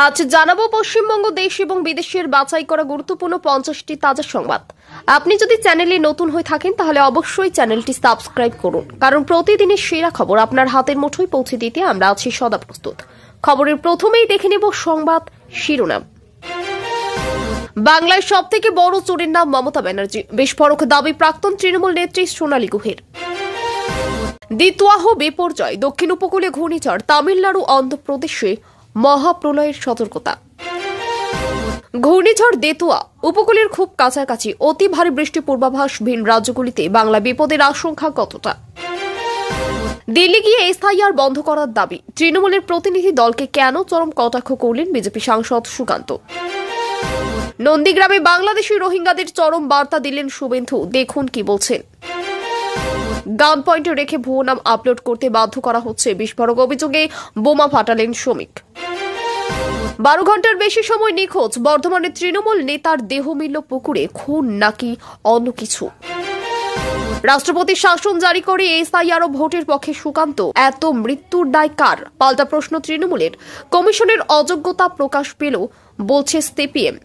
আজ জানাবো পশ্চিমবঙ্গ দেশ এবং বিদেশের বাছাই করা গুরুত্বপূর্ণ 50টি তাজা সংবাদ। আপনি যদি চ্যানেলে নতুন হয়ে থাকেন তাহলে অবশ্যই চ্যানেলটি সাবস্ক্রাইব করুন, কারণ প্রতিদিনের সেরা খবর আপনার হাতের মুঠোয় পৌঁছে দিতে আমরা আছি সদা প্রস্তুত। খবরের প্রথমেই দেখে নেব সংবাদ শিরোনাম। বাংলায় সবথেকে বড় চোরের নাম মমতা ব্যানার্জি, বিস্ফোরক দাবি প্রাক্তন তৃণমূল নেত্রী সোনালী গুহের। দ্বিতীয়াহ বিপর্যয়, দক্ষিণ উপকূলে ঘূর্ণিঝড়, তামিলনাড়ু অন্ধ্রপ্রদেশে মহাপ্রলয়ের সতর্কতা। ঘূর্ণিঝড় দেতুয়া উপকূলের খুব কাছাকাছি, অতি ভারী বৃষ্টি পূর্বাভাস, ভিন রাজ্যগুলিতে বাংলা বিপদের আশঙ্কা কতটা। দিল্লি গিয়ে এসআইআর বন্ধ করার দাবি, তৃণমূলের প্রতিনিধি দলকে কেন চরম কটাক্ষ করলেন বিজেপি সাংসদ সুকান্ত। নন্দীগ্রামে বাংলাদেশি রোহিঙ্গাদের চরম বার্তা দিলেন শুভেন্দু, দেখুন কি বলছেন। গান পয়েন্টে রেখে ভুয়ো নাম আপলোড করতে বাধ্য করা হচ্ছে, বিস্ফোরক অভিযোগে বোমা ফাটালেন শ্রমিক। 12 ঘন্টার বেশি সময় নিখোঁজ, বর্ধমানের তৃণমূল নেতার দেহ মিলল পুকুরে, খুন নাকি অন্য কিছু। রাষ্ট্রপতি শাসন জারি করে এসআইআর ও ভোটের পক্ষে সুকান্ত, এত মৃত্যুর দায় কার? পাল্টা প্রশ্ন তৃণমূলের। কমিশনের অযোগ্যতা প্রকাশ পেল বলছে সিপিএম।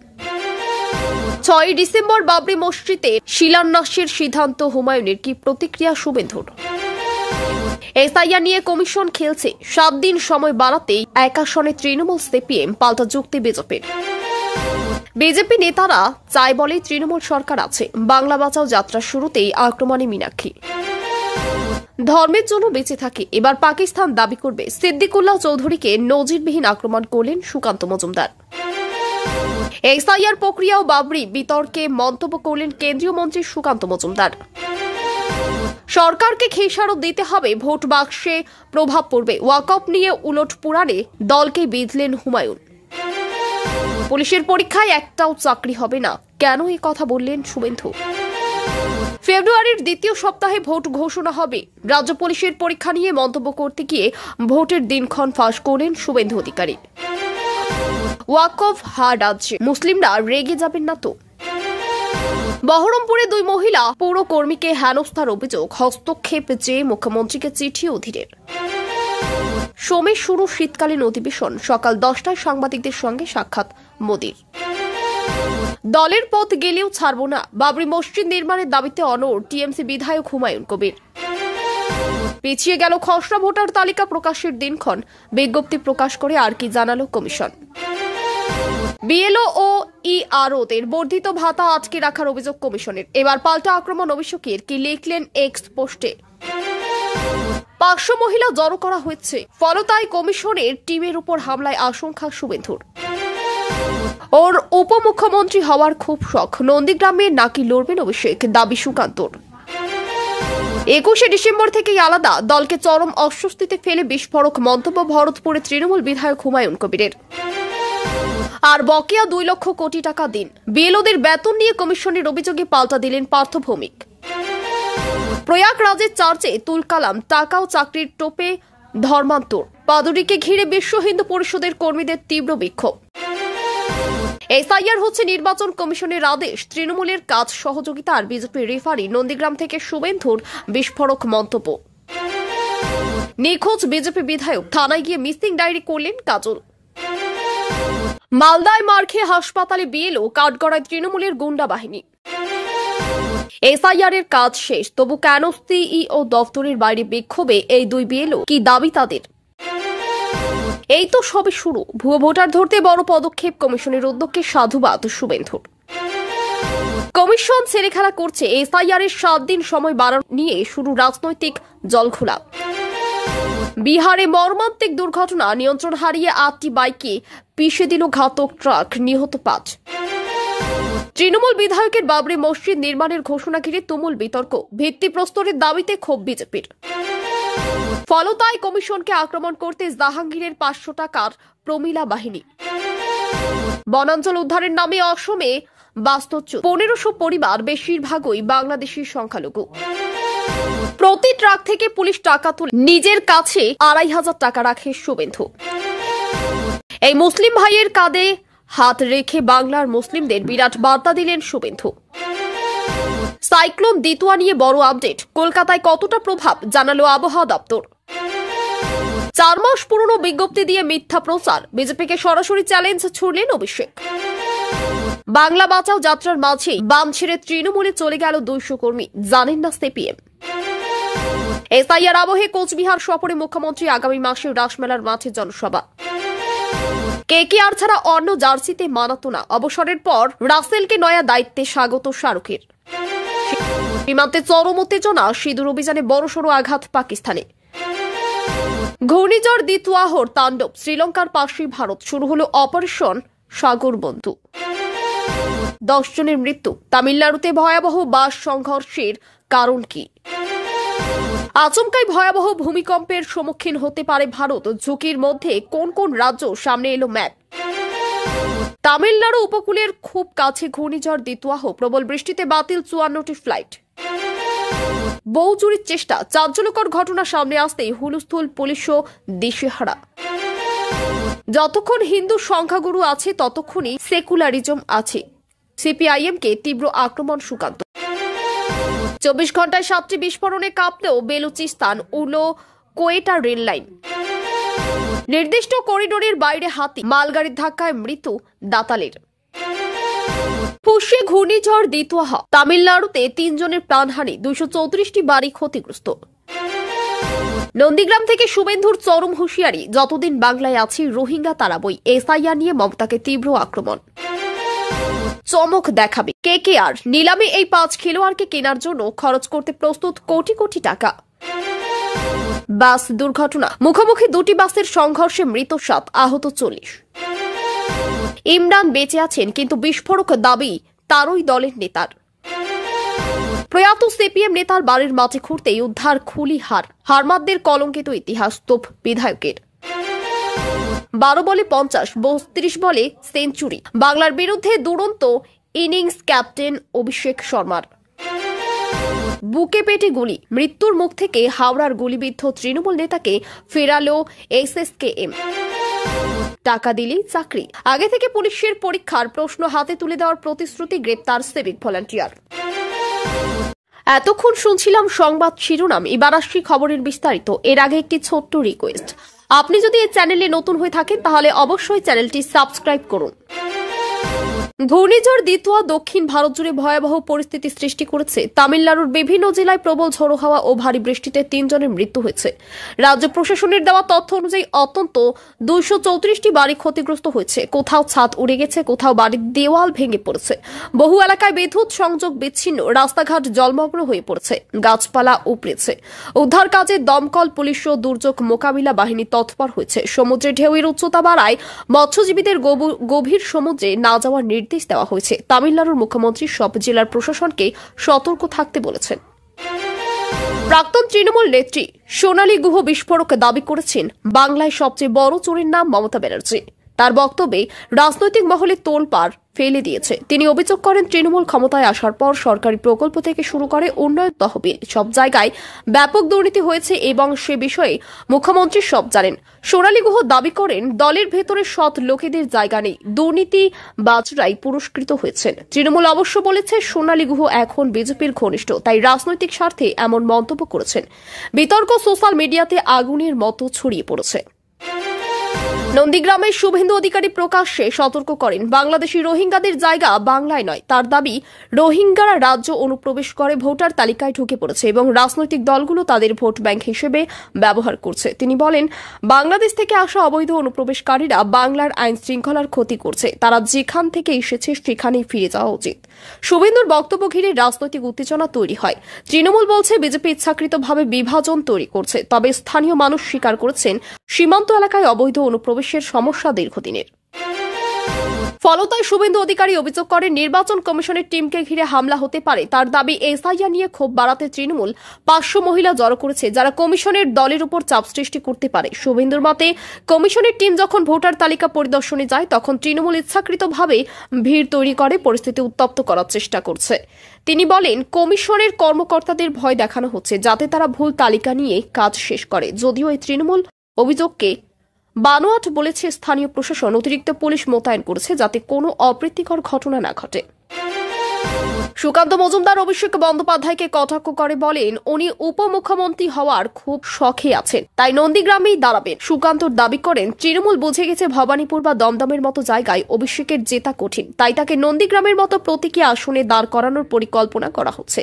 6 ডিসেম্বর বাবরি মসজিদে শিলান্যাসের সিদ্ধান্ত হুমায়ুনের, কি প্রতিক্রিয়া শুভেন্দুর। এসআইআর নিয়ে কমিশন খেলছে, 7 দিন সময় বাড়াতেই এক আসনে তৃণমূল সিপিএম, পাল্টা যুক্তি বিজেপির। বিজেপি নেতারা চায় বলে তৃণমূল সরকার আছে। বাংলা বাঁচাও যাত্রার শুরুতেই আক্রমণে মীনাক্ষী। ধর্মের জন্য বেঁচে থাকে, এবার পাকিস্তান দাবি করবে। সিদ্দিকুল্লাহ চৌধুরীকে নজিরবিহীন আক্রমণ করলেন সুকান্ত মজুমদার। এসআইআর প্রক্রিয়া ও বাবরি বিতর্কে মন্তব্য করলেন কেন্দ্রীয় মন্ত্রী সুকান্ত মজুমদার। সরকারকে খেসারত দিতে হবে, ভোট বাক্সে প্রভাব পড়বে। ওয়াকফ নিয়ে উলট পুরাণে দলকে বিঁধলেন হুমায়ুন। পুলিশের পরীক্ষায় একটাও চাকরি হবে না, কেন এই কথা বললেন শুভেন্দু। ফেব্রুয়ারির দ্বিতীয় সপ্তাহে ভোট ঘোষণা হবে। রাজ্য পুলিশের পরীক্ষা নিয়ে মন্তব্য করতে গিয়ে ভোটের দিনক্ষণ ফাঁস করলেন শুভেন্দু অধিকারী। ওয়াকফ হার রাজ্যে, মুসলিমরা রেগে যাবেন না তো। বহরমপুরে 2 মহিলা পৌর কর্মীকে হেনস্থার অভিযোগ, হস্তক্ষেপ চেয়ে মুখ্যমন্ত্রীকে চিঠি অধীরের। সোমে শুরু শীতকালীন অধিবেশন, সকাল 10টায় সাংবাদিকদের সঙ্গে সাক্ষাৎ মোদির। দলের পথ গেলেও ছাড়ব না, বাবরি মসজিদ নির্মাণের দাবিতে অনড় টিএমসি বিধায়ক হুমায়ুন কবির। পিছিয়ে গেল খসড়া ভোটার তালিকা প্রকাশের দিনক্ষণ, বিজ্ঞপ্তি প্রকাশ করে আর কি জানালো কমিশন। বিএলও ও ইআরওদের বর্ধিত ভাতা আটকে রাখার অভিযোগ কমিশনের, এবার পাল্টা আক্রমণ অভিষেকের, কি লিখলেন এক্স পোস্টে। 500 মহিলা জড়ো করা হয়েছে, ফলতায় কমিশনের টিমের উপর হামলায় আশঙ্কা শুভেন্দুর। ওর উপমুখ্যমন্ত্রী হওয়ার খুব শখ, নন্দীগ্রামে নাকি লড়বেন অভিষেক, দাবি সুকান্তর। 21 ডিসেম্বর থেকেই আলাদা, দলকে চরম অস্বস্তিতে ফেলে বিস্ফোরক মন্তব্য ভরতপুরে তৃণমূল বিধায়ক হুমায়ুন কবিরের। আর বকেয়া 2 লক্ষ কোটি টাকা দিন, বিএলওদের বেতন নিয়ে কমিশনের অভিযোগে পাল্টা দিলেন পার্থ ভৌমিক। প্রয়াগরাজের চার্চে তুলকালাম, টাকা ও চাকরির টোপে ধর্মান্তর, পাদুরিকে ঘিরে বিশ্ব হিন্দু পরিষদের কর্মীদের তীব্র বিক্ষোভ। এসআইআর হচ্ছে নির্বাচন কমিশনের আদেশ, তৃণমূলের কাজ সহযোগিতা আর বিজেপির রেফারি। নন্দীগ্রাম থেকে শুভেন্দুর বিস্ফোরক মন্তব্য। নিখোঁজ বিজেপি বিধায়ক, থানায় গিয়ে মিসিং ডায়েরি করলেন কাজল। মালদায় মার খেয়ে হাসপাতালে বিএলও, কাঠগড়ায় তৃণমূলের গুন্ডা বাহিনী। এসআইআর এর কাজ শেষ, তবু কেন সিইও দফতরের বাইরে বিক্ষোভে এই 2 বিএলও, কি দাবি তাদের। এই তো সবে শুরু, ভুয়ো ভোটার ধরতে বড় পদক্ষেপ, কমিশনের উদ্যোগকে সাধুবাদ শুভেন্দুর। কমিশন ছেড়ে খেলা করছে, এসআইআর এর 7 দিন সময় বাড়ানো নিয়ে শুরু রাজনৈতিক জলঘোলা। বিহারে মর্মান্তিক দুর্ঘটনা, নিয়ন্ত্রণ হারিয়ে 8টি বাইকে পিষে দিল ঘাতক ট্রাক, নিহত 5। তৃণমূল বিধায়কের বাবরি মসজিদ নির্মাণের ঘোষণা ঘিরে তুমুল বিতর্ক, ভিত্তিপ্রস্তরের দাবিতে ক্ষোভ বিজেপির। ফলতায় কমিশনকে আক্রমণ করতে জাহাঙ্গীরের 500 টাকার প্রমিলা বাহিনী। বনাঞ্চল উদ্ধারের নামে অসমে বাস্তুচ্যুত 1500 পরিবার, বেশিরভাগই বাংলাদেশি সংখ্যালঘু। প্রতি ট্রাক থেকে পুলিশ টাকা তুলে নিজের কাছে 2500 টাকা রাখে শুভেন্দু। এই মুসলিম ভাইয়ের কাঁধে হাত রেখে বাংলার মুসলিমদের বিরাট বার্তা দিলেন শুভেন্দু। সাইক্লোন দিতুয়া নিয়ে বড় আপডেট, কলকাতায় কতটা প্রভাব জানালো আবহাওয়া দপ্তর। 4 মাস পুরনো বিজ্ঞপ্তি দিয়ে মিথ্যা প্রচার, বিজেপিকে সরাসরি চ্যালেঞ্জ ছুড়লেন অভিষেক। বাংলা বাঁচাও যাত্রার মাঝেই বাম ছেড়ে তৃণমূলে চলে গেল 200 কর্মী, জানেন না সিপিএম। এসআইআর আবহে কোচবিহার সফরে মুখ্যমন্ত্রী, আগামী মাসে রাসমেলার মাঠে জনসভা। কেকেআর ছাড়া অন্য জার্সিতে মানাতো না, অবসরের পর রাসেলকে নয়া দায়িত্বে স্বাগত শাহরুখের। সীমান্তে চরম উত্তেজনা, সিঁদুর অভিযানে বড়সড় আঘাত পাকিস্তানে। ঘূর্ণিঝড় দিতওয়াহর তাণ্ডব, শ্রীলঙ্কার পাশে ভারত, শুরু হলো অপারেশন সাগর বন্ধু। 10 জনের মৃত্যু, তামিলনাড়ুতে ভয়াবহ বাস সংঘর্ষের কারণ কি? আচমকাই ভয়াবহ ভূমিকম্পের সম্মুখীন হতে পারে ভারত, ঝুঁকির মধ্যে কোন কোন রাজ্য, সামনে এলো ম্যাপ। তামিলনাড়ু উপকূলের খুব কাছে ঘূর্ণিঝড় দিতওয়াহ, প্রবল বৃষ্টিতে বাতিল 54টি ফ্লাইট। বউ চুরির চেষ্টা, চাঞ্চল্যকর ঘটনা সামনে আসতেই হুলস্থুল, পুলিশও দিশেহারা। যতক্ষণ হিন্দু সংখ্যাগুরু আছে ততক্ষণই সেকুলারিজম আছে, সিপিআইএমকে তীব্র আক্রমণ সুকান্ত। 24 ঘন্টায় 7টি বিস্ফোরণে কাঁপলেও বেলুচিস্তান, উলো কোয়েটা রেল লাইন। নির্দিষ্ট করিডোরের বাইরে হাতি, মালগাড়ির ধাক্কায় মৃত্যু দাতালের। পুষ্যে ঘূর্ণিঝড় দিতওয়াহ, তামিলনাড়ুতে 3 জনের প্রাণহানি, 234টি বাড়ি ক্ষতিগ্রস্ত। নন্দীগ্রাম থেকে শুভেন্দুর চরম হুঁশিয়ারি, যতদিন বাংলায় আছি রোহিঙ্গা তাড়াবই, এসআইআর নিয়ে মমতাকে তীব্র আক্রমণ। চমক দেখাবে কেকেআর, নিলামে এই 5 খেলোয়াড়কে কেনার জন্য খরচ করতে প্রস্তুত কোটি কোটি টাকা। বাস দুর্ঘটনা, মুখোমুখি 2টি বাসের সংঘর্ষে মৃত 7, আহত 40। ইমরান বেঁচে আছেন, কিন্তু বিস্ফোরক দাবি তারই দলের নেতার। প্রয়াত সিপিএম নেতার বাড়ির মাঠে ঘুরতেই উদ্ধার খুলি হারমাদদের কলঙ্কিত ইতিহাস, তোপ বিধায়কের। 12 বলে 50, 32 বলে সেঞ্চুরি, বাংলার বিরুদ্ধে দুরন্ত ইনিংস ক্যাপ্টেন অভিষেক শর্মার। বুকে পেটে গুলি, মৃত্যুর মুখ থেকে হাওড়ার গুলিবিদ্ধ তৃণমূল নেতাকে ফেরালো এসএসকেএম। টাকা দিলেই চাকরি, আগে থেকে পুলিশের পরীক্ষার প্রশ্ন হাতে তুলে দেওয়ার প্রতিশ্রুতি, গ্রেপ্তার সিভিক ভলান্টিয়ার। এতক্ষণ শুনছিলাম সংবাদ শিরোনাম, এবার আসছি খবরের বিস্তারিত। এর আগে একটি ছোট্ট রিকোয়েস্ট, আপনি যদি এই চ্যানেলে নতুন হয়ে থাকেন তাহলে অবশ্যই চ্যানেলটি সাবস্ক্রাইব করুন। ঘূর্ণিঝড় দিতওয়া দক্ষিণ ভারত জুড়ে ভয়াবহ পরিস্থিতি সৃষ্টি করেছে। তামিলনাড়ুর বিভিন্ন জেলায় প্রবল ঝোড়ো হাওয়া ও ভারী বৃষ্টিতে 3 জনের মৃত্যু হয়েছে। রাজ্য প্রশাসনের দেওয়া তথ্য অনুযায়ী অন্তত 234টি বাড়ি ক্ষতিগ্রস্ত হয়েছে, কোথাও ছাদ উড়ে গেছে, কোথাও বাড়ির দেওয়াল ভেঙে পড়েছে। বহু এলাকায় বিদ্যুৎ সংযোগ বিচ্ছিন্ন, রাস্তাঘাট জলমগ্ন হয়ে পড়েছে, গাছপালা উপড়েছে। উদ্ধার কাজে দমকল, পুলিশ ও দুর্যোগ মোকাবিলা বাহিনী তৎপর হয়েছে। সমুদ্রে ঢেউয়ের উচ্চতা বাড়ায় মৎস্যজীবীদের গভীর সমুদ্রে না যাওয়ার নির্দেশ দেওয়া হয়েছে। তামিলনাড়ুর মুখ্যমন্ত্রী সব জেলার প্রশাসনকে সতর্ক থাকতে বলেছেন। প্রাক্তন তৃণমূল নেত্রী সোনালী গুহ বিস্ফোরক দাবি করেছেন বাংলায় সবচেয়ে বড় চোরের নাম মমতা ব্যানার্জি। তার বক্তব্যে রাজনৈতিক মহলে তোলপাড় ফেলে দিয়েছে। তিনি অভিযোগ করেন, তৃণমূল ক্ষমতায় আসার পর সরকারি প্রকল্প থেকে শুরু করে উন্নয়ন তহবিল সব জায়গায় ব্যাপক দুর্নীতি হয়েছে এবং সে বিষয়ে মুখ্যমন্ত্রী সব জানেন। সোনালী গুহ দাবি করেন, দলের ভেতরে সৎ লোকেদের জায়গা নেই, দুর্নীতিবাজরাই পুরস্কৃত হয়েছেন। তৃণমূল অবশ্য বলেছে সোনালী গুহ এখন বিজেপির ঘনিষ্ঠ, তাই রাজনৈতিক স্বার্থে এমন মন্তব্য করেছেন। বিতর্ক সোশ্যাল মিডিয়াতে আগুনের মতো ছড়িয়ে পড়েছে। নন্দীগ্রামের শুভেন্দু অধিকারী প্রকাশ্যে সতর্ক করেন, বাংলাদেশি রোহিঙ্গাদের জায়গা বাংলায় নয়। তার দাবি, রোহিঙ্গারা রাজ্য অনুপ্রবেশ করে ভোটার তালিকায় ঢুকে পড়েছে এবং রাজনৈতিক দলগুলো তাদের ভোট ব্যাংক হিসেবে ব্যবহার করছে। তিনি বলেন, বাংলাদেশ থেকে আসা অবৈধ অনুপ্রবেশকারীরা বাংলার আইন শৃঙ্খলার ক্ষতি করছে, তারা যেখান থেকে এসেছে সেখানেই ফিরে যাওয়া উচিত। শুভেন্দুর বক্তব্য ঘিরে রাজনৈতিক উত্তেজনা তৈরি হয়। তৃণমূল বলছে বিজেপি ইচ্ছাকৃতভাবে বিভাজন তৈরি করছে, তবে স্থানীয় মানুষ স্বীকার করেছেন সীমান্ত এলাকায় অবৈধ অনুপ্রবেশের সমস্যা দীর্ঘদিনের। ফলতায় শুভেন্দু অধিকারী অভিযোগ করেন, নির্বাচন কমিশনের টিমকে ঘিরে হামলা হতে পারে। তার দাবি, এসআইআর নিয়ে ক্ষোভ বাড়াতে তৃণমূল 500 মহিলা জড়ো করেছে, যারা কমিশনের দলের উপর চাপ সৃষ্টি করতে পারে। শুভেন্দুর মতে, কমিশনের টিম যখন ভোটার তালিকা পরিদর্শনে যায় তখন তৃণমূল ইচ্ছাকৃতভাবে ভিড় তৈরি করে পরিস্থিতি উত্তপ্ত করার চেষ্টা করছে। তিনি বলেন, কমিশনের কর্মকর্তাদের ভয় দেখানো হচ্ছে যাতে তারা ভুল তালিকা নিয়ে কাজ শেষ করে। যদিও এই তৃণমূল অভিযোগকে বানোয়াট বলেছে, স্থানীয় প্রশাসন অতিরিক্ত পুলিশ মোতায়েন করেছে যাতে কোনো অপ্রীতিকর ঘটনা না ঘটে। সুকান্ত মজুমদার অভিষেক বন্দ্যোপাধ্যায়কে কটাক্ষ করে বলেন, উনি উপমুখ্যমন্ত্রী হওয়ার খুব শখে আছেন, তাই নন্দীগ্রামেই দাঁড়াবেন। সুকান্ত দাবি করেন, তৃণমূল বুঝে গেছে ভবানীপুর বা দমদমের মতো জায়গায় অভিষেকের জেতা কঠিন, তাই তাকে নন্দীগ্রামের মতো প্রতীকী আসনে দাঁড় করানোর পরিকল্পনা করা হচ্ছে।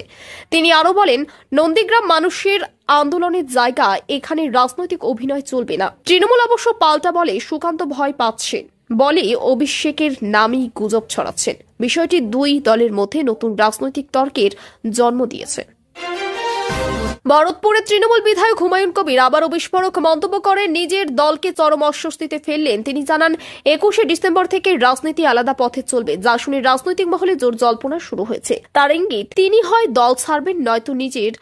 তিনি আরো বলেন, নন্দীগ্রাম মানুষের আন্দোলনের জায়গা, এখানে রাজনৈতিক অভিনয় চলবে না। তৃণমূল অবশ্য পাল্টা বলে, সুকান্ত ভয় পাচ্ছেন বলে অভিষেকের নামই গুজব ছড়াচ্ছেন। বিষয়টি দুই দলের মধ্যে নতুন রাজনৈতিক তর্কের জন্ম দিয়েছে। ভরতপুরের তৃণমূল বিধায়ক হুমায়ুন কবির আবারও বিস্ফোরক মন্তব্য করে নিজের দলকে চরম অস্বস্তিতে ফেললেন। তিনি জানান, 21শে ডিসেম্বর থেকে রাজনীতি আলাদা পথে চলবে, যা শুনে রাজনৈতিক মহলে জোর জল্পনা শুরু হয়েছে। তার ইঙ্গিত, তিনি হয় দল ছাড়বেন, নয়তো নিজের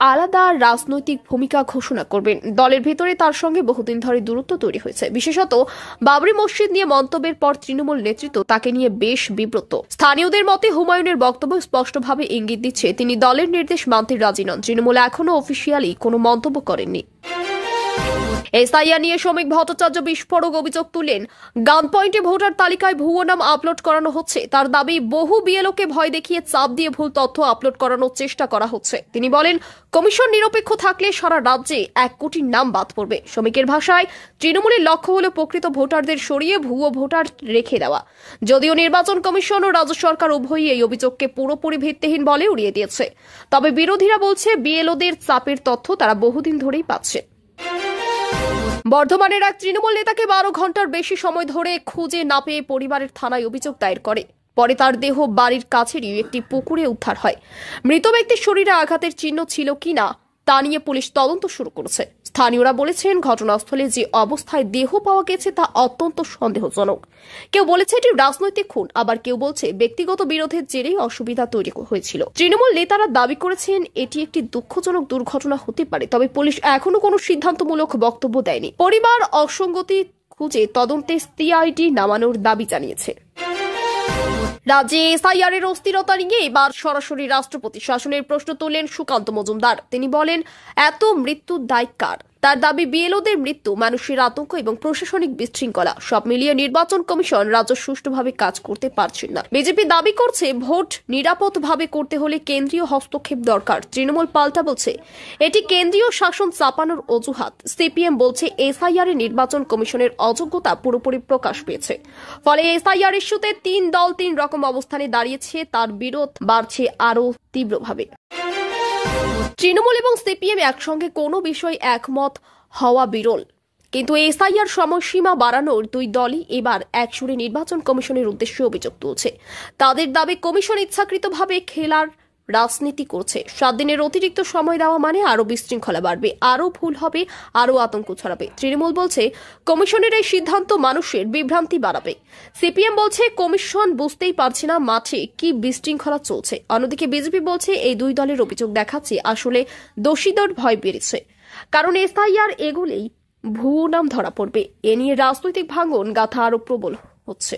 আলাদা রাজনৈতিক ভূমিকা ঘোষণা করবেন। দলের ভেতরে তার সঙ্গে বহুদিন ধরে দূরত্ব তৈরি হয়েছে। বিশেষত বাবরি মসজিদ নিয়ে মন্তব্যের পর তৃণমূল নেতৃত্ব তাকে নিয়ে বেশ বিব্রত। স্থানীয়দের মতে হুমায়ুনের বক্তব্য স্পষ্টভাবে ইঙ্গিত দিচ্ছে তিনি দলের নির্দেশ মানতে রাজি নন। তৃণমূল এখনও অফিসিয়ালি কোনো মন্তব্য করেননি। এসআইআর নিয়ে শ্রমিক ভট্টাচার্য বিস্ফোরক অভিযোগ তুলেন, গান পয়েন্টে ভোটার তালিকায় ভুয়ো নাম আপলোড করানো হচ্ছে। তার দাবি, বহু বিএলওকে ভয় দেখিয়ে চাপ দিয়ে ভুল তথ্য আপলোড করানোর চেষ্টা করা হচ্ছে। তিনি বলেন, কমিশন নিরপেক্ষ থাকলে সারা রাজ্যে 1 কোটি নাম বাদ পড়বে। শ্রমিকের ভাষায়, তৃণমূলের লক্ষ্য হল প্রকৃত ভোটারদের সরিয়ে ভুয়ো ভোটার রেখে দেওয়া। যদিও নির্বাচন কমিশন ও রাজ্য সরকার উভয়ই এই অভিযোগকে পুরোপুরি ভিত্তিহীন বলে উড়িয়ে দিয়েছে। তবে বিরোধীরা বলছে, বিএলওদের চাপের তথ্য তারা বহুদিন ধরেই পাচ্ছে। বর্ধমানের এক তৃণমূল নেতাকে 12 ঘন্টার বেশি সময় ধরে খুঁজে না পেয়ে পরিবারের থানায় অভিযোগ দায়ের করে। পরে তার দেহ বাড়ির কাছেরই একটি পুকুরে উদ্ধার হয়। মৃত ব্যক্তির শরীরে আঘাতের চিহ্ন ছিল কিনা তা নিয়ে পুলিশ তদন্ত শুরু করেছে। স্থানীয়রা বলেছেন, ঘটনাস্থলে যে অবস্থায় দেহ পাওয়া গেছে তা অত্যন্ত সন্দেহজনক। কেউ বলেছে এটি রাজনৈতিক খুন, আবার কেউ বলছে ব্যক্তিগত বিরোধের জেরেই অসুবিধা তৈরি হয়েছিল। তৃণমূল নেতারা দাবি করেছেন এটি একটি দুঃখজনক দুর্ঘটনা হতে পারে, তবে পুলিশ এখনো কোনো সিদ্ধান্তমূলক বক্তব্য দেয়নি। পরিবার অসঙ্গতি খুঁজে তদন্তে সিআইডি নামানোর দাবি জানিয়েছে। রাজ্যে এসআইআর এর অস্থিরতা নিয়ে এবার সরাসরি রাষ্ট্রপতি শাসনের প্রশ্ন তুললেন সুকান্ত মজুমদার। তিনি বলেন, এত মৃত্যুর দায় কার? তার দাবি, বিএলওদের মৃত্যু, মানুষের আতঙ্ক এবং প্রশাসনিক বিশৃঙ্খলা সব মিলিয়ে নির্বাচন কমিশন রাজ্য সুষ্ঠুভাবে কাজ করতে পারছেন না। বিজেপি দাবি করছে ভোট নিরাপদভাবে করতে হলে কেন্দ্রীয় হস্তক্ষেপ দরকার। তৃণমূল পাল্টা বলছে এটি কেন্দ্রীয় শাসন চাপানোর অজুহাত। সিপিএম বলছে এসআইআর এ নির্বাচন কমিশনের অযোগ্যতা পুরোপুরি প্রকাশ পেয়েছে। ফলে এসআইআর ইস্যুতে 3 দল 3 রকম অবস্থানে দাঁড়িয়েছে, তার বিরোধ বাড়ছে আরও তীব্রভাবে। তৃণমূল এবং সিপিএম একসঙ্গে কোনো বিষয় একমত হওয়া বিরল, কিন্তু এসআইআর সময়সীমা বাড়ানোর দুই দলই এবার একসুরে নির্বাচন কমিশনের উদ্দেশ্যে অভিযোগ তুলছে। তাদের দাবি, কমিশন ইচ্ছাকৃতভাবে খেলার রাজনীতি করছে। 7 দিনের অতিরিক্ত সময় দেওয়া মানে আরও বিশৃঙ্খলা বাড়বে, আরও ভুল হবে, আরও আতঙ্ক ছড়াবে। তৃণমূল বলছে কমিশনের এই সিদ্ধান্ত মানুষের বিভ্রান্তি বাড়াবে। সিপিএম বলছে কমিশন বুঝতেই পারছে না মাঠে কি বিশৃঙ্খলা চলছে। অন্যদিকে বিজেপি বলছে এই দুই দলের অভিযোগ দেখাচ্ছে আসলে দোষীদের ভয় বেড়েছে, কারণ এসআইআর এগুলেই ভুয়ো নাম ধরা পড়বে। এ নিয়ে রাজনৈতিক ভাঙন গাথা আরও প্রবল হচ্ছে।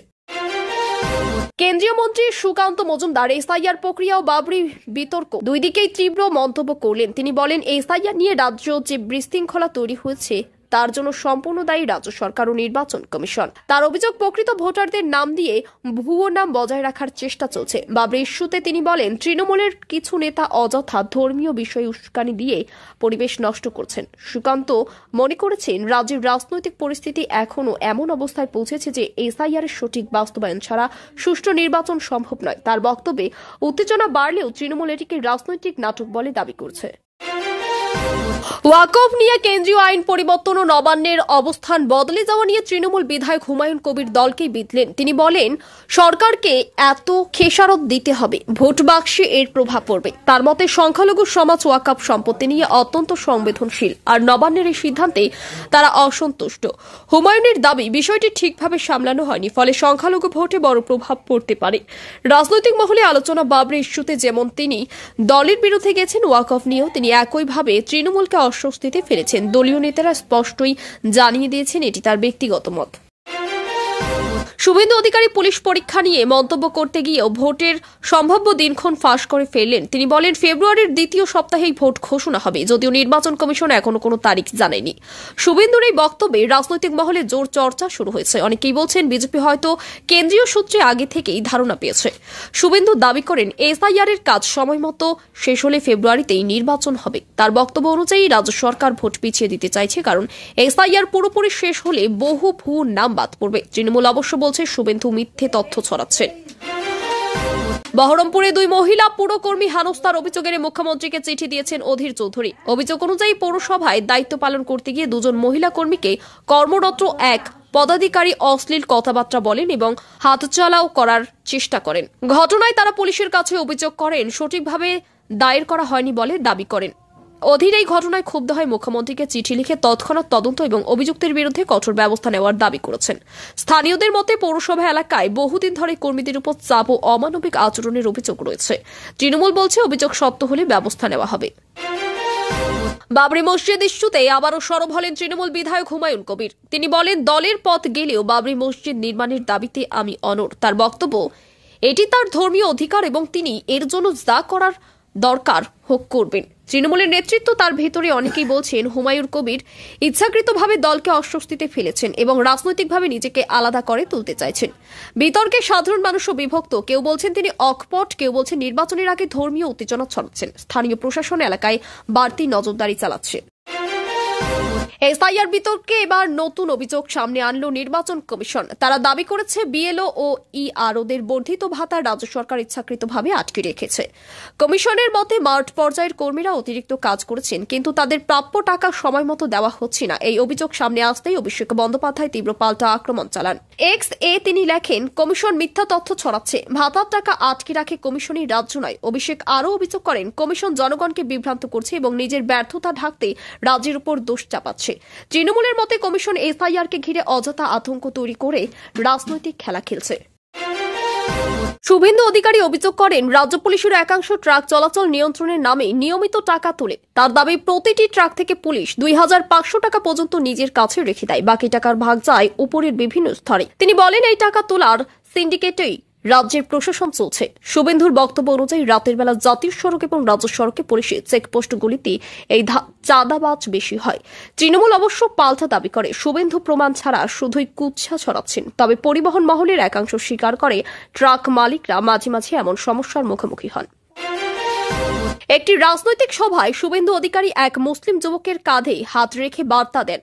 কেন্দ্রীয় মন্ত্রী সুকান্ত মজুমদার এসআইআর প্রক্রিয়া ও বাবরি বিতর্ক দুই দিকেই তীব্র মন্তব্য করলেন। তিনি বলেন, এসআইআর নিয়ে রাজ্য যে বিশৃঙ্খলা তৈরি হয়েছে তার জন্য সম্পূর্ণ দায়ী রাজ্য সরকার ও নির্বাচন কমিশন। তার অভিযোগ, প্রকৃত ভোটারদের নাম দিয়ে ভুয়ো নাম বজায় রাখার চেষ্টা চলছে। বাবরি ইস্যুতে তিনি বলেন, তৃণমূলের কিছু নেতা অযথা ধর্মীয় বিষয়ে উস্কানি দিয়ে পরিবেশ নষ্ট করছেন। সুকান্ত মনে করেছেন রাজ্যের রাজনৈতিক পরিস্থিতি এখনও এমন অবস্থায় পৌঁছেছে যে এসআইআর এর সঠিক বাস্তবায়ন ছাড়া সুষ্ঠু নির্বাচন সম্ভব নয়। তার বক্তব্যে উত্তেজনা বাড়লেও তৃণমূল এটিকে রাজনৈতিক নাটক বলে দাবি করছে। ওয়াকফ নিয়ে কেন্দ্রীয় আইন পরিবর্তন ও নবান্নের অবস্থান বদলে যাওয়া নিয়ে তৃণমূল বিধায়ক হুমায়ুন কবির দলকেই বিঁধলেন। তিনি বলেন, সরকারকে এত খেসারত দিতে হবে, ভোট বাক্সে এর প্রভাব পড়বে। তার মতে সংখ্যালঘু সমাজ ওয়াকফ সম্পত্তি নিয়ে অত্যন্ত সংবেদনশীল, আর নবান্নের এই সিদ্ধান্তে তারা অসন্তুষ্ট। হুমায়ুনের দাবি, বিষয়টি ঠিকভাবে সামলানো হয়নি, ফলে সংখ্যালঘু ভোটে বড় প্রভাব পড়তে পারে। রাজনৈতিক মহলে আলোচনা বাবরি ইস্যুতে যেমন তিনি দলের বিরুদ্ধে গেছেন, ওয়াকফ নিয়েও তিনি একইভাবে তৃণমূলকে অস্বস্তিতে ফেলেছেন। দলীয় নেতারা স্পষ্টই জানিয়ে দিয়েছেন এটি তার ব্যক্তিগত মত। শুভেন্দু অধিকারী পুলিশ পরীক্ষা নিয়ে মন্তব্য করতে গিয়েও ভোটের সম্ভাব্য দিনক্ষণ ফাঁস করে ফেললেন। তিনি বলেন, ফেব্রুয়ারির দ্বিতীয় সপ্তাহেই ভোট ঘোষণা হবে, যদিও নির্বাচন কমিশন এখনো কোনো তারিখ জানায়নি। শুভেন্দুর এই বক্তব্যে রাজনৈতিক মহলে জোর চর্চা শুরু হয়েছে। অনেকেই বলছেন বিজেপি হয়তো কেন্দ্রীয় সূত্রে আগে থেকেই ধারণা পেয়েছে। শুভেন্দু দাবি করেন, এসআইআর এর কাজ সময় মতো শেষ হলে ফেব্রুয়ারিতেই নির্বাচন হবে। তার বক্তব্য অনুযায়ী রাজ্য সরকার ভোট পিছিয়ে দিতে চাইছে, কারণ এসআইআর পুরোপুরি শেষ হলে বহু ভুয়ো নাম বাদ পড়বে। তৃণমূল অবশ্য বলছে শুভেন্দু মিথ্যে তথ্য ছড়াচ্ছেন। বহরমপুরে 2 মহিলা পুরকর্মী হেনস্থার অভিযোগে মুখ্যমন্ত্রীকে চিঠি দিয়েছেন অধীর চৌধুরী। অভিযোগ অনুযায়ী পৌরসভায় দায়িত্ব পালন করতে গিয়ে 2 জন মহিলা কর্মীকে কর্মরত এক পদাধিকারী অশ্লীল কথাবার্তা বলেন এবং হাতচালাও করার চেষ্টা করেন। ঘটনায় তারা পুলিশের কাছে অভিযোগ করেন, সঠিকভাবে দায়ের করা হয়নি বলে দাবি করেন। অধীর এই ঘটনায় ক্ষুব্ধ হয়ে মুখ্যমন্ত্রীকে চিঠি লিখে তৎক্ষণাৎ তদন্ত এবং অভিযুক্তের বিরুদ্ধে কঠোর ব্যবস্থা নেওয়ার দাবি করেছেন। স্থানীয়দের মতে পৌরসভা এলাকায় বহুদিন ধরে কর্মীদের উপর চাপ ও অমানবিক আচরণের অভিযোগ রয়েছে। তৃণমূল বলছে অভিযোগ সত্য হলে ব্যবস্থা নেওয়া হবে। বাবরি মসজিদ ইস্যুতে আবারও সরব হলেন তৃণমূল বিধায়ক হুমায়ুন কবির। তিনি বলেন, দলের পথ গেলেও বাবরি মসজিদ নির্মাণের দাবিতে আমি অনড়। তার বক্তব্য, এটি তার ধর্মীয় অধিকার এবং তিনি এর জন্য যা করার দরকার হোক করবেন। তৃণমূলের নেতৃত্ব তার ভেতরে অনেকেই বলছেন হুমায়ুন কবির ইচ্ছাকৃতভাবে দলকে অস্বস্তিতে ফেলেছেন এবং রাজনৈতিকভাবে নিজেকে আলাদা করে তুলতে চাইছেন। বিতর্কে সাধারণ মানুষও বিভক্ত। কেউ বলছেন তিনি অকপট, কেউ বলছেন নির্বাচনের আগে ধর্মীয় উত্তেজনা ছড়াচ্ছেন। স্থানীয় প্রশাসন এলাকায় বাড়তি নজরদারি চালাচ্ছে। এসআইআর বিতর্কে এবার নতুন অভিযোগ সামনে আনল নির্বাচন কমিশন। তারা দাবি করেছে বিএলও ও ইআরওদের বর্ধিত ভাতা রাজ্য সরকার ইচ্ছাকৃতভাবে আটকে রেখেছে। কমিশনের মতে মাঠ পর্যায়ের কর্মীরা অতিরিক্ত কাজ করেছেন, কিন্তু তাদের প্রাপ্য টাকা সময় মতো দেওয়া হচ্ছে না। এই অভিযোগ সামনে আসতেই অভিষেক বন্দ্যোপাধ্যায় তীব্র পাল্টা আক্রমণ চালান। তিনি লেখেন, কমিশন মিথ্যা তথ্য ছড়াচ্ছে, ভাতার টাকা আটকে রাখে কমিশনই, রাজ্য নয়। অভিষেক আরও অভিযোগ করেন, কমিশন জনগণকে বিভ্রান্ত করছে এবং নিজের ব্যর্থতা ঢাকতে রাজ্যের উপর দোষ চাপাচ্ছে। তৃণমূলের মতে কমিশন এসআইআরকে ঘিরে অযথা আতঙ্ক তৈরি করে রাজনৈতিক খেলা খেলছে। শুভেন্দু অধিকারী অভিযোগ করেন, রাজ্য পুলিশের একাংশ ট্রাক চলাচল নিয়ন্ত্রণের নামে নিয়মিত টাকা তোলে। তার দাবি, প্রতিটি ট্রাক থেকে পুলিশ 2500 টাকা পর্যন্ত নিজের কাছে রেখে দেয়, বাকি টাকার ভাগ যায় উপরের বিভিন্ন স্তরে। তিনি বলেন, এই টাকা তোলার সিন্ডিকেটেই রাজ্যের প্রশাসন চলছে। শুভেন্দুর বক্তব্য অনুযায়ী রাতের বেলা জাতীয় সড়ক এবং রাজ্য সড়কে পুলিশের চেকপোস্টগুলিতে এই চাঁদাবাজ বেশি হয়। তৃণমূল অবশ্য পাল্টা দাবি করে, শুভেন্দু প্রমাণ ছাড়া শুধুই কুৎসা ছড়াচ্ছেন। তবে পরিবহন মহলের একাংশ স্বীকার করে, ট্রাক মালিকরা মাঝে মাঝে এমন সমস্যার মুখোমুখি হন। একটি রাজনৈতিক সভায় শুভেন্দু অধিকারী এক মুসলিম যুবকের কাঁধে হাত রেখে বার্তা দেন,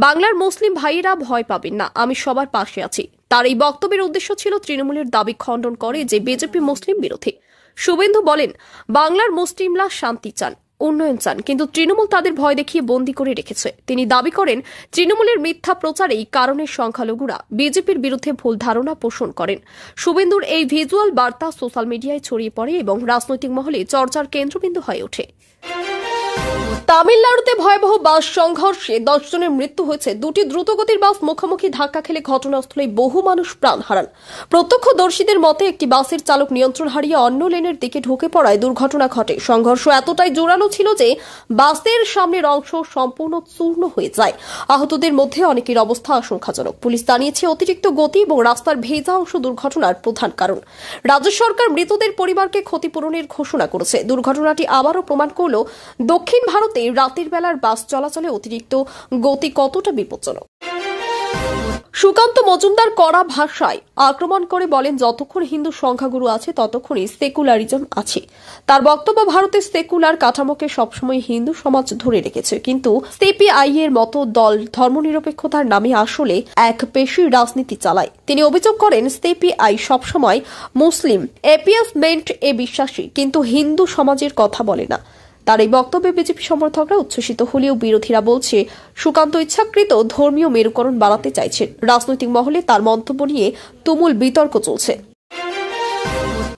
বাংলার মুসলিম ভাইয়েরা ভয় পাবেন না, আমি সবার পাশে আছি। তার এই বক্তব্যের উদ্দেশ্য ছিল তৃণমূলের দাবি খণ্ডন করে যে বিজেপি মুসলিম বিরোধী। শুভেন্দু বলেন, বাংলার মুসলিমরা শান্তি চান, উন্নয়ন চান, কিন্তু তৃণমূল তাদের ভয় দেখিয়ে বন্দী করে রেখেছে। তিনি দাবি করেন, তৃণমূলের মিথ্যা প্রচারেই কারণে সংখ্যালঘুরা বিজেপির বিরুদ্ধে ভুল ধারণা পোষণ করেন। শুভেন্দুর এই ভিজুয়াল বার্তা সোশ্যাল মিডিয়ায় ছড়িয়ে পড়ে এবং রাজনৈতিক মহলে চর্চার কেন্দ্রবিন্দু হয়ে ওঠে। তামিলনাড়ুতে ভয়াবহ বাস সংঘর্ষে 10 জনের মৃত্যু হয়েছে। 2টি দ্রুতগতির বাস মুখোমুখি ধাক্কা খেলে ঘটনাস্থলে বহু মানুষ প্রাণ হারান। প্রত্যক্ষদর্শীদের মতে একটি বাসের চালক নিয়ন্ত্রণ হারিয়ে অন্য লেনের দিকে ঢুকে পড়ায় দুর্ঘটনা ঘটে। সংঘর্ষ এতটাই জোরালো ছিল যে বাসের সামনের অংশ সম্পূর্ণ চূর্ণ হয়ে যায়। আহতদের মধ্যে অনেকের অবস্থা আশঙ্কাজনক। পুলিশ জানিয়েছে, অতিরিক্ত গতি এবং রাস্তার ভেজা অংশ দুর্ঘটনার প্রধান কারণ। রাজ্য সরকার মৃতদের পরিবারকে ক্ষতিপূরণের ঘোষণা করেছে। দুর্ঘটনাটি আবারও প্রমাণ করল দক্ষিণ ভারতে রাতের বেলার বাস চলাচলে অতিরিক্ত গতি কতটা বিপজ্জনক। সুকান্ত মজুমদার কড়া ভাষায় আক্রমণ করে বলেন, যতক্ষণ হিন্দু সংখ্যাগুরু আছে ততক্ষণই সেকুলারিজম আছে। তার বক্তব্য, ভারতের সেকুলার কাঠামোকে সবসময় হিন্দু সমাজ ধরে রেখেছে, কিন্তু সিপিআই এর মতো দল ধর্মনিরপেক্ষতার নামে আসলে এক পেশি রাজনীতি চালায়। তিনি অভিযোগ করেন, সিপিআই সবসময় মুসলিম এপিয়াসমেন্ট এ বিশ্বাসী, কিন্তু হিন্দু সমাজের কথা বলে না। তার এই বক্তব্যে বিজেপি সমর্থকরা উচ্ছ্বসিত হলেও বিরোধীরা বলছে, সুকান্ত ইচ্ছাকৃত ধর্মীয় মেরুকরণ বাড়াতে চাইছেন। রাজনৈতিক মহলে তার মন্তব্য নিয়ে তুমুল বিতর্ক চলছে।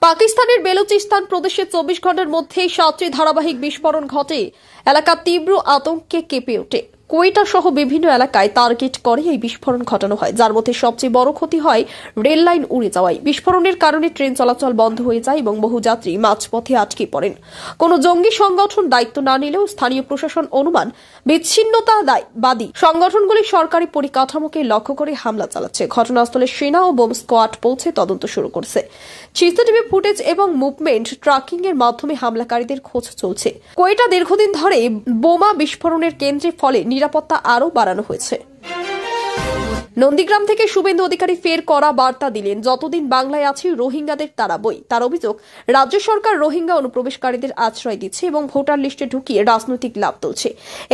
পাকিস্তানের বেলুচিস্তান প্রদেশে 24 ঘন্টার মধ্যে 7টি ধারাবাহিক বিস্ফোরণ ঘটে। এলাকা তীব্র আতঙ্কে কেঁপে ওঠে। কোয়েটা সহ বিভিন্ন এলাকায় টার্গেট করে এই বিস্ফোরণ ঘটানো হয়, যার মধ্যে সবচেয়ে বড় ক্ষতি হয় রেল লাইন উড়ে যাওয়ায়। বিস্ফোরণের কারণে ট্রেন চলাচল বন্ধ হয়ে যায় এবং বহু যাত্রী মাঝপথে আটকে পড়েন। কোনো জঙ্গি সংগঠন দায়িত্ব না নিলেও স্থানীয় প্রশাসন অনুমান বিচ্ছিন্নতাবাদী সংগঠনগুলি সরকারি পরিকাঠামোকে লক্ষ্য করে হামলা চালাচ্ছে। ঘটনাস্থলে সেনা ও বোম স্কোয়াড পৌঁছে তদন্ত শুরু করেছে। সিসিটিভি ফুটেজ এবং মুভমেন্ট ট্র্যাকিং এর মাধ্যমে হামলাকারীদের খোঁজ চলছে। কোয়েটা দীর্ঘদিন ধরে বোমা বিস্ফোরণের কেন্দ্রে, ফলে নিরাপত্তা আরও বাড়ানো হয়েছে। নন্দীগ্রাম থেকে শুভেন্দু অধিকারী ফের কড়া বার্তা দিলেন, যতদিন বাংলায় আছে রোহিঙ্গাদের তাড়াবই। তার অভিযোগ, রাজ্য সরকার রোহিঙ্গা অনুপ্রবেশকারীদের আশ্রয় দিচ্ছে এবং ভোটার লিস্টে ঢুকিয়ে রাজনৈতিক লাভ তুলছে।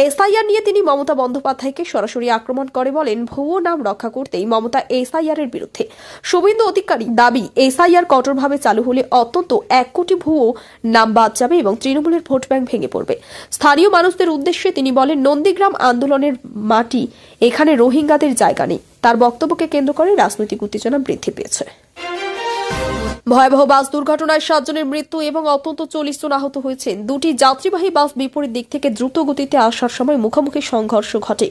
এসআইআর নিয়ে তিনি মমতা বন্দ্যোপাধ্যায়কে সরাসরি আক্রমণ করে বলেন, ভুয়ো নাম রক্ষা করতেই মমতা এসআইআর এর বিরুদ্ধে। শুভেন্দু অধিকারী দাবি, এসআইআর কঠোরভাবে চালু হলে অত্যন্ত 1 কোটি ভুয়ো নাম বাদ যাবে এবং তৃণমূলের ভোট ব্যাংক ভেঙে পড়বে। স্থানীয় মানুষদের উদ্দেশ্যে তিনি বলেন, নন্দীগ্রাম আন্দোলনের মাটি, এখানে রোহিঙ্গাদের জায়গা নেই। তার বক্তব্যকে কেন্দ্র করে রাজনৈতিক উত্তেজনা বৃদ্ধি পেয়েছে। ভয়াবহ বাস দুর্ঘটনায় 7 জনের মৃত্যু এবং অন্তত 40 জন আহত হয়েছেন। দুটি যাত্রীবাহী বাস বিপরীত দিক থেকে দ্রুত গতিতে আসার সময় মুখোমুখি সংঘর্ষ ঘটে।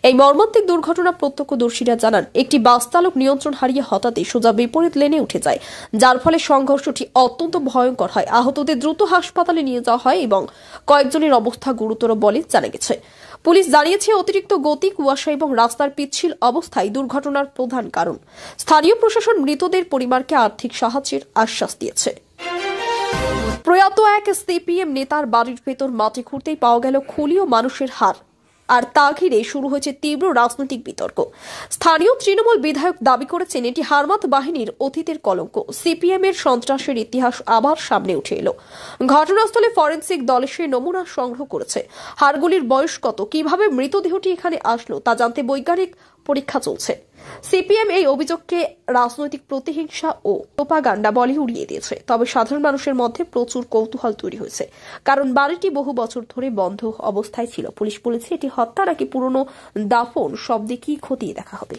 এই মর্মান্তিক দুর্ঘটনা প্রত্যক্ষদর্শীরা জানান, একটি বাস চালক নিয়ন্ত্রণ হারিয়ে হঠাৎই সোজা বিপরীত লেনে উঠে যায়, যার ফলে সংঘর্ষটি অত্যন্ত ভয়ঙ্কর হয়। আহতদের দ্রুত হাসপাতালে নিয়ে যাওয়া হয় এবং কয়েকজনের অবস্থা গুরুতর বলে জানা গেছে। পুলিশ জানিয়েছে, অতিরিক্ত গতি, কুয়াশা এবং রাস্তার পিচ্ছিল অবস্থায় দুর্ঘটনার প্রধান কারণ। স্থানীয় প্রশাসন মৃতদের পরিবারকে আর্থিক সাহায্যের আশ্বাস দিয়েছে। প্রয়াত এক সিপিএম নেতার বাড়ির ভেতর মাটি খুঁড়তেই পাওয়া গেল খুলি ও মানুষের হাড়, আর তা ঘিরে শুরু হয়েছে তীব্র রাজনৈতিক বিতর্ক। স্থানীয় তৃণমূল বিধায়ক দাবি করেছেন, এটি হারমাত বাহিনীর অতীতের কলঙ্ক। সিপিএম এর সন্ত্রাসের ইতিহাস আবার সামনে উঠে এলো। ঘটনাস্থলে ফরেন্সিক দল এসে নমুনা সংগ্রহ করেছে। হাড়গুলির বয়স কত, কিভাবে মৃতদেহটি এখানে আসলো তা জানতে বৈজ্ঞানিক পরীক্ষা চলছে। সিপিএম এই অভিযোগকে রাজনৈতিক প্রতিহিংসা ও প্রোপাগান্ডা বলে উড়িয়ে দিয়েছে। তবে সাধারণ মানুষের মধ্যে প্রচুর কৌতূহল তৈরি হয়েছে, কারণ বাড়িটি বহু বছর ধরে বন্ধ অবস্থায় ছিল। পুলিশ বলেছে, এটি হত্যা নাকি পুরনো দাফন, সব দিকই খতিয়ে দেখা হবে।